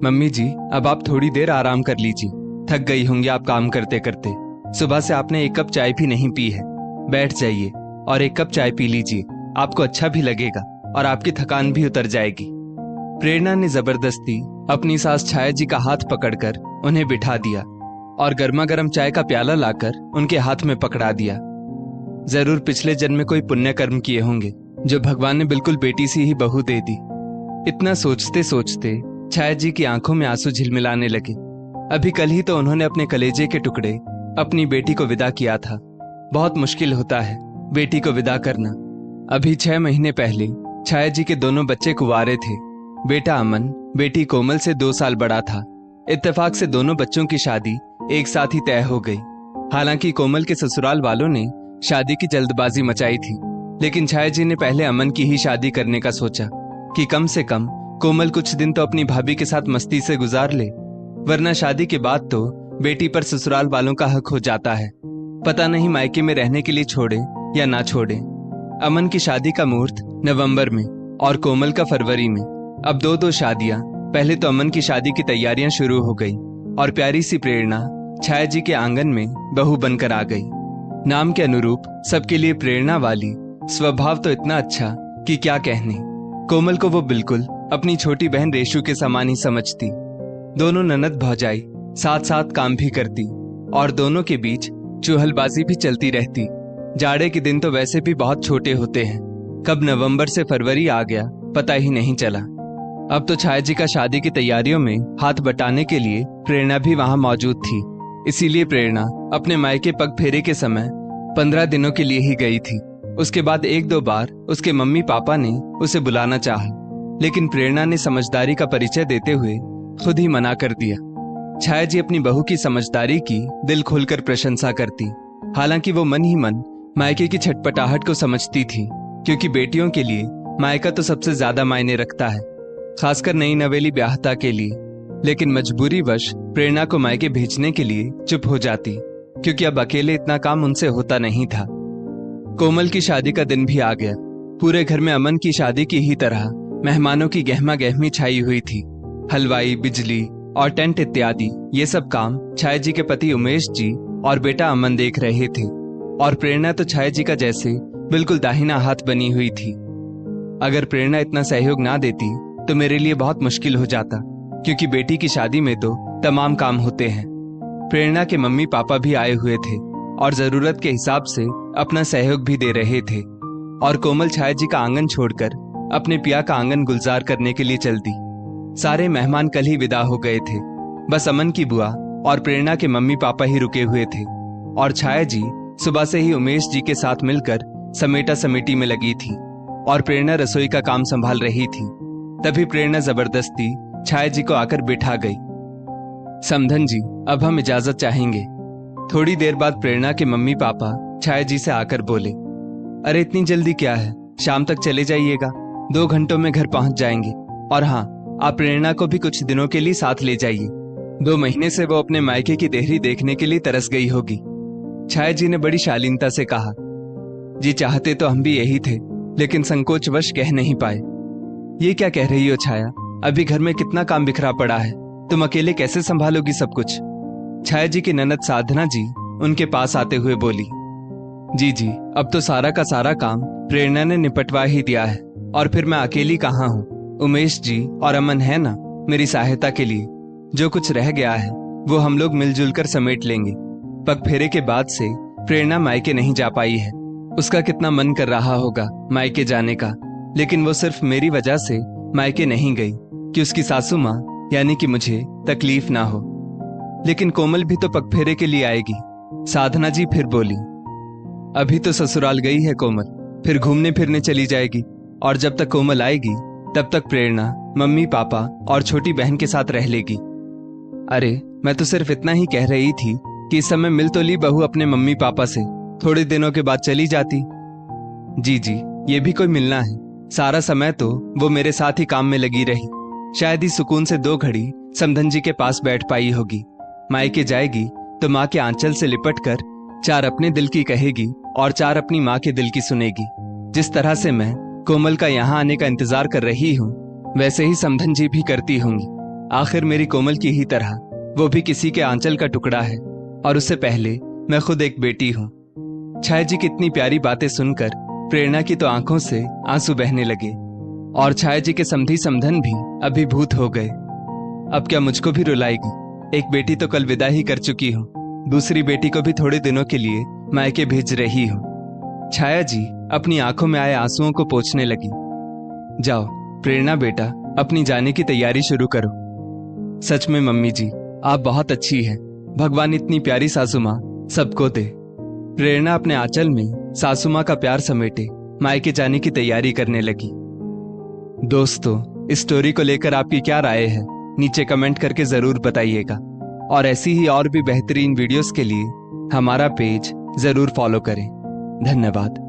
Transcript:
Mummy जी, अब आप थोड़ी देर आराम कर लीजिए। थक गई होंगी आप काम करते करते। सुबह से आपने एक कप चाय भी नहीं पी है। बैठ जाइए और एक कप चाय पी लीजिए। आपको अच्छा भी लगेगा और आपकी थकान भी उतर जाएगी। प्रेरणा ने जबरदस्ती अपनी सास छाया जी का हाथ पकड़कर उन्हें बिठा दिया और गर्मा गर्म चाय का प्याला लाकर उनके हाथ में पकड़ा दिया। जरूर पिछले जन्म में कोई पुण्य कर्म किए होंगे जो भगवान ने बिल्कुल बेटी सी ही बहू दे दी। इतना सोचते सोचते छाया जी की आंखों में आंसू झिलमिलाने लगे। अभी कल ही तो उन्होंने अपने कलेजे के टुकड़े अपनी बेटी को विदा किया था। बहुत मुश्किल होता है बेटी को विदा करना। अभी 6 महीने पहले छाया जी के दोनों बच्चे कुंवारे थे। बेटा अमन बेटी कोमल से 2 साल बड़ा था। इत्तेफाक से दोनों बच्चों की शादी एक साथ ही तय हो गई। हालांकि कोमल के ससुराल वालों ने शादी की जल्दबाजी मचाई थी, लेकिन छाया जी ने पहले अमन की ही शादी करने का सोचा कि कम से कम कोमल कुछ दिन तो अपनी भाभी के साथ मस्ती से गुजार ले, वरना शादी के बाद तो बेटी पर ससुराल वालों का हक हो जाता है। पता नहीं मायके में रहने के लिए छोड़े या ना छोड़े। अमन की शादी का मुहूर्त नवंबर में और कोमल का फरवरी में। अब दो शादियां। पहले तो अमन की शादी की तैयारियां शुरू हो गई और प्यारी सी प्रेरणा छाया जी के आंगन में बहू बनकर आ गई। नाम के अनुरूप सबके लिए प्रेरणा वाली, स्वभाव तो इतना अच्छा कि क्या कहने। कोमल को वो बिल्कुल अपनी छोटी बहन रेशु के समान ही समझती। दोनों ननद भौजाई साथ साथ काम भी करती और दोनों के बीच चुहलबाजी भी चलती रहती। जाड़े के दिन तो वैसे भी बहुत छोटे होते हैं। कब नवंबर से फरवरी आ गया पता ही नहीं चला। अब तो छाया जी का शादी की तैयारियों में हाथ बटाने के लिए प्रेरणा भी वहां मौजूद थी। इसीलिए प्रेरणा अपने मायके पग फेरे के समय 15 दिनों के लिए ही गई थी। उसके बाद 1-2 बार उसके मम्मी पापा ने उसे बुलाना चाहा, लेकिन प्रेरणा ने समझदारी का परिचय देते हुए खुद ही मना कर दिया। छाया जी अपनी बहू की समझदारी की दिल खोलकर प्रशंसा करती। हालांकि वो मन ही मन मायके की छटपटाहट को समझती थी, क्योंकि बेटियों के लिए मायका तो सबसे ज्यादा मायने रखता है, खासकर नई नवेली ब्याहता के लिए। लेकिन मजबूरीवश प्रेरणा को मायके भेजने के लिए चुप हो जाती, क्योंकि अब अकेले इतना काम उनसे होता नहीं था। कोमल की शादी का दिन भी आ गया। पूरे घर में अमन की शादी की ही तरह मेहमानों की गहमा गहमी छाई हुई थी। हलवाई, बिजली और टेंट इत्यादि ये सब काम छाया जी के पति उमेश जी और बेटा अमन देख रहे थे। और प्रेरणा तो छाया जी का जैसे बिल्कुल दाहिना हाथ बनी हुई थी। अगर प्रेरणा इतना सहयोग ना देती तो मेरे लिए बहुत मुश्किल हो जाता, क्योंकि बेटी की शादी में तो तमाम काम होते हैं। प्रेरणा के मम्मी पापा भी आए हुए थे और जरूरत के हिसाब से अपना सहयोग भी दे रहे थे। और कोमल छाया जी का आंगन छोड़कर अपने पिया का आंगन गुलजार करने के लिए चल दी। सारे मेहमान कल ही विदा हो गए थे। बस अमन की बुआ और प्रेरणा के मम्मी पापा ही रुके हुए थे। और छाया जी सुबह से ही उमेश जी के साथ मिलकर समेटा समेटी में लगी थी और प्रेरणा रसोई का काम संभाल रही थी। तभी प्रेरणा जबरदस्ती छाया जी को आकर बिठा गई। समधन जी, अब हम इजाजत चाहेंगे। थोड़ी देर बाद प्रेरणा के मम्मी पापा छाया जी से आकर बोले, अरे इतनी जल्दी क्या है, शाम तक चले जाइएगा, 2 घंटों में घर पहुंच जाएंगे। और हाँ, आप प्रेरणा को भी कुछ दिनों के लिए साथ ले जाइए। 2 महीने से वो अपने मायके की देहरी देखने के लिए तरस गई होगी। छाया जी ने बड़ी शालीनता से कहा, जी चाहते तो हम भी यही थे, लेकिन संकोचवश कह नहीं पाए। ये क्या कह रही हो छाया, अभी घर में कितना काम बिखरा पड़ा है, तुम अकेले कैसे संभालोगी सब कुछ। छाया जी की ननद साधना जी उनके पास आते हुए बोली, जी अब तो सारा का सारा काम प्रेरणा ने निपटवा ही दिया है, और फिर मैं अकेली कहाँ हूँ। उमेश जी और अमन है ना मेरी सहायता के लिए। जो कुछ रह गया है वो हम लोग मिलजुल कर समेट लेंगे। पग फेरे के बाद से प्रेरणा मायके नहीं जा पाई है। उसका कितना मन कर रहा होगा मायके जाने का, लेकिन वो सिर्फ मेरी वजह से मायके नहीं गई कि उसकी सासू माँ यानी कि मुझे तकलीफ ना हो। लेकिन कोमल भी तो पग फेरे के लिए आएगी। साधना जी फिर बोली, अभी तो ससुराल गई है कोमल, फिर घूमने फिरने चली जाएगी, और जब तक कोमल आएगी तब तक प्रेरणा मम्मी पापा और छोटी बहन के साथ रह लेगी। अरे मैं तो सिर्फ इतना ही कह रही थी कि इस समय मिल तो ली बहू अपने मम्मी पापा से, थोड़े दिनों के बाद चली जाती। जी ये भी कोई मिलना है, सारा समय तो वो मेरे साथ ही काम में लगी रही। शायद ही सुकून से 2 घड़ी समधन जी के पास बैठ पाई होगी। मायके जाएगी तो माँ के आंचल से लिपट कर 4 अपने दिल की कहेगी और 4 अपनी माँ के दिल की सुनेगी। जिस तरह से मैं कोमल का यहाँ आने का इंतजार कर रही हूँ, वैसे ही समधन जी भी करती होंगी। आखिर मेरी कोमल की ही तरह वो भी किसी के आंचल का टुकड़ा है, और उससे पहले मैं खुद एक बेटी हूँ। छाया जी की इतनी प्यारी बातें सुनकर प्रेरणा की तो आंखों से आंसू बहने लगे और छाया जी के समधी समधन भी अभिभूत हो गए। अब क्या मुझको भी रुलाएगी? एक बेटी तो कल विदा ही कर चुकी हूँ, दूसरी बेटी को भी थोड़े दिनों के लिए मायके भेज रही हूँ। छाया जी अपनी आंखों में आए आंसुओं को पोंछने लगी। जाओ प्रेरणा बेटा, अपनी जाने की तैयारी शुरू करो। सच में मम्मी जी, आप बहुत अच्छी हैं। भगवान इतनी प्यारी सासू माँ सबको दे। प्रेरणा अपने आंचल में सासू माँ का प्यार समेटे मायके जाने की तैयारी करने लगी। दोस्तों, इस स्टोरी को लेकर आपकी क्या राय है, नीचे कमेंट करके जरूर बताइएगा। और ऐसी ही और भी बेहतरीन वीडियोस के लिए हमारा पेज जरूर फॉलो करें। धन्यवाद।